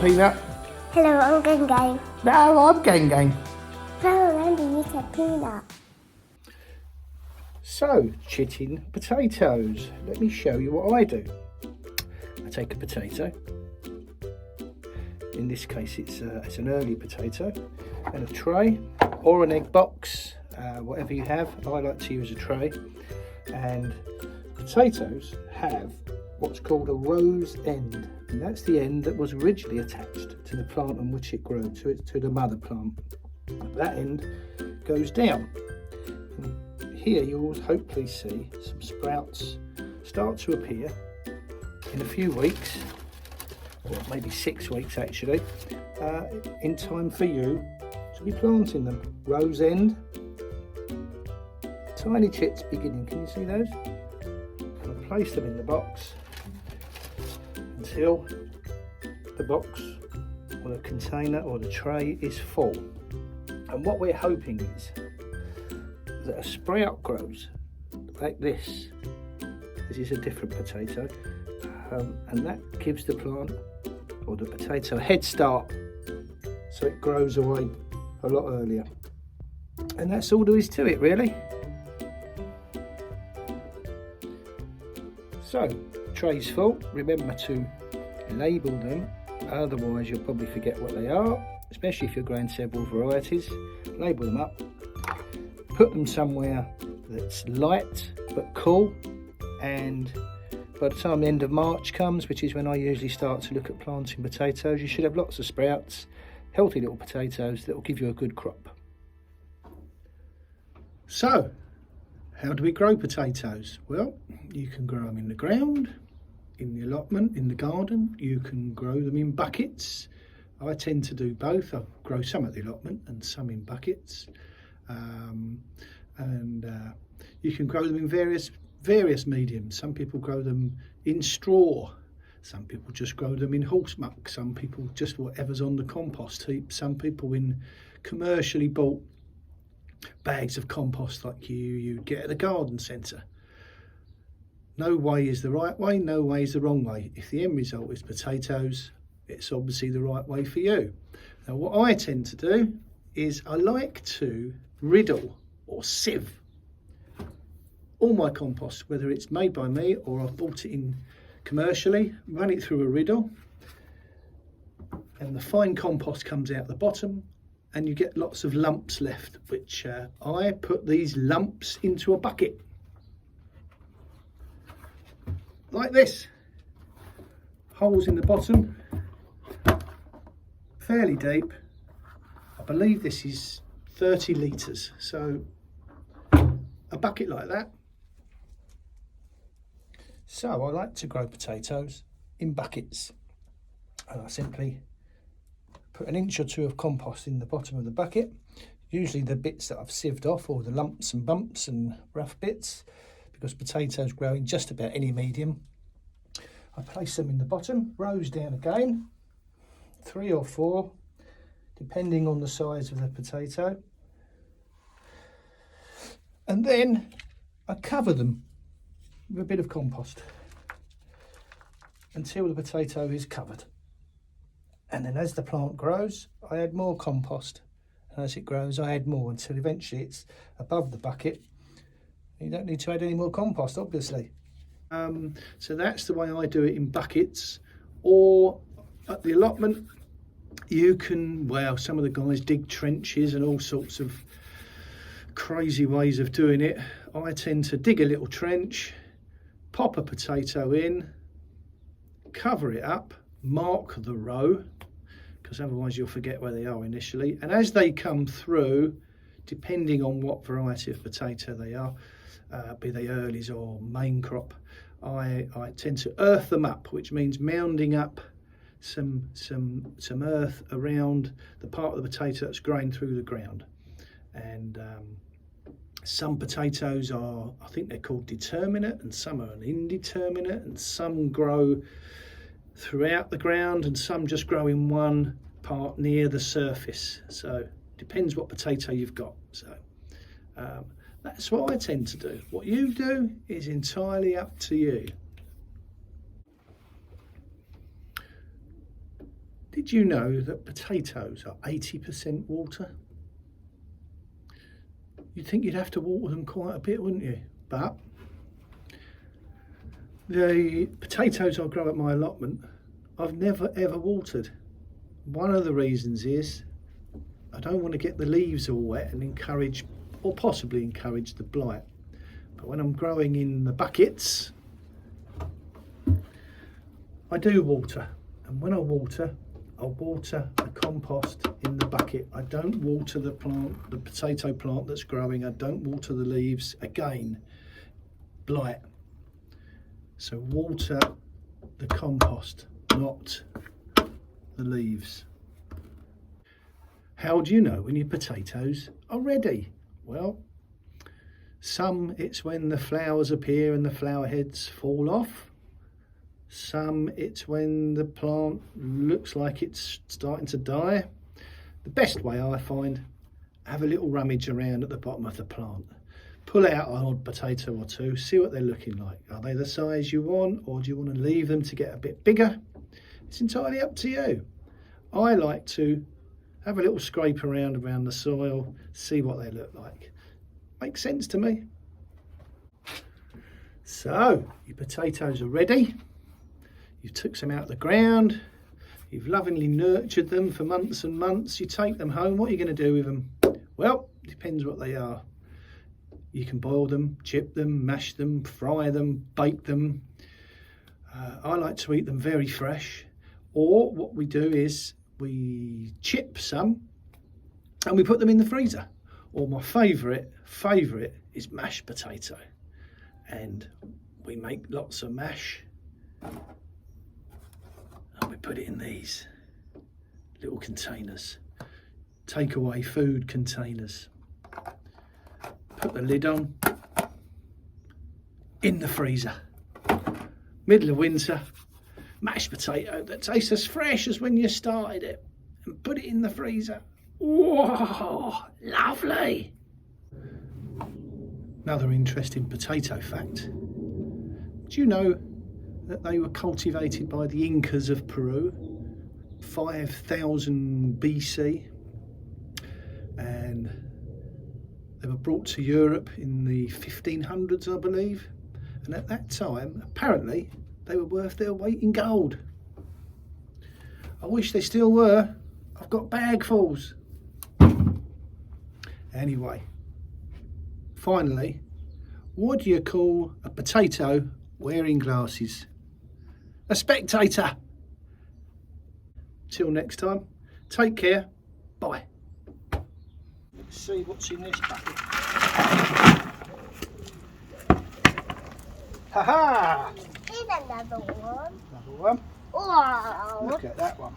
Peanut? Hello, I'm Gang Gang. No, I'm Gang Gang. Hello, Randy, you said Peanut. So, chitting potatoes. Let me show you what I do. I take a potato. In this case, it's an early potato, and a tray or an egg box, whatever you have. I like to use a tray. And potatoes have what's called a rose end, and that's the end that was originally attached to the plant on which it grew, to the mother plant. That end goes down. And here you'll hopefully see some sprouts start to appear in a few weeks, or maybe 6 weeks actually, in time for you to be planting them. Rose end, tiny chits beginning. Can you see those? And I place them in the box until the box or the container or the tray is full. And what we're hoping is that a sprout grows like this. This is a different potato, and that gives the plant or the potato a head start, so it grows away a lot earlier. And that's all there is to it, really. So, tray's full. Remember to label them, otherwise you'll probably forget what they are, especially if you're growing several varieties. Label them up, put them somewhere that's light but cool, and by the time the end of March comes, which is when I usually start to look at planting potatoes, you should have lots of sprouts, healthy little potatoes that will give you a good crop. So, how do we grow potatoes? Well, you can grow them in the ground, in the allotment, in the garden. You can grow them in buckets. I tend to do both. I grow some at the allotment and some in buckets. You can grow them in various mediums. Some people grow them in straw. Some people just grow them in horse muck. Some people just whatever's on the compost heap. Some people in commercially bought bags of compost like you get at the garden centre. No way is the right way, no way is the wrong way. If the end result is potatoes, it's obviously the right way for you. Now what I tend to do is I like to riddle or sieve all my compost, whether it's made by me or I've bought it in commercially, run it through a riddle, and the fine compost comes out the bottom, and you get lots of lumps left, which I put these lumps into a bucket like this. Holes in the bottom, fairly deep. I believe this is 30 litres, so a bucket like that. So I like to grow potatoes in buckets, and I simply put an inch or two of compost in the bottom of the bucket, usually the bits that I've sieved off, or the lumps and bumps and rough bits, because potatoes grow in just about any medium. I place them in the bottom, rows down again, 3 or 4, depending on the size of the potato. And then I cover them with a bit of compost until the potato is covered. And then as the plant grows, I add more compost. And as it grows, I add more until eventually it's above the bucket. You don't need to add any more compost, obviously. So that's the way I do it in buckets. Or at the allotment, you can, well, some of the guys dig trenches and all sorts of crazy ways of doing it. I tend to dig a little trench, pop a potato in, cover it up, mark the row, because otherwise you'll forget where they are initially. And as they come through, depending on what variety of potato they are, be they earlies or main crop, I tend to earth them up, which means mounding up some earth around the part of the potato that's growing through the ground. And some potatoes are, I think they're called determinate, and some are an indeterminate, and some grow throughout the ground, and some just grow in one part near the surface. So depends what potato you've got. So that's what I tend to do. What you do is entirely up to you. Did you know that potatoes are 80% water? You'd think you'd have to water them quite a bit, wouldn't you? But the potatoes I grow at my allotment, I've never ever watered. One of the reasons is I don't want to get the leaves all wet and encourage, or possibly encourage, the blight. But when I'm growing in the buckets, I do water. And when I water, I'll water the compost in the bucket. I don't water the plant, the potato plant that's growing. I don't water the leaves. Again, blight. So water the compost, not the leaves. How do you know when your potatoes are ready? Well, some it's when the flowers appear and the flower heads fall off. Some it's when the plant looks like it's starting to die. The best way I find, have a little rummage around at the bottom of the plant. Pull out an odd potato or two, see what they're looking like. Are they the size you want, or do you want to leave them to get a bit bigger? It's entirely up to you. I like to have a little scrape around the soil, see what they look like. Makes sense to me. So, your potatoes are ready. You've took some out of the ground. You've lovingly nurtured them for months and months. You take them home. What are you going to do with them? Well, depends what they are. You can boil them, chip them, mash them, fry them, bake them. I like to eat them very fresh. Or what we do is we chip some and we put them in the freezer. Or my favourite is mashed potato. And we make lots of mash. And we put it in these little containers, takeaway food containers. Put the lid on, in the freezer, middle of winter, mashed potato that tastes as fresh as when you started it, and put it in the freezer. Whoa, lovely. Another interesting potato fact. Do you know that they were cultivated by the Incas of Peru, 5000 BC, and they were brought to Europe in the 1500s, I believe, and at that time, apparently, they were worth their weight in gold. I wish they still were. I've got bagfuls. Anyway, finally, what do you call a potato wearing glasses? A spectator. Till next time, take care. Bye. Let's see what's in this bucket. Ha ha! Here's another one. Another one. Wow. Look at that one.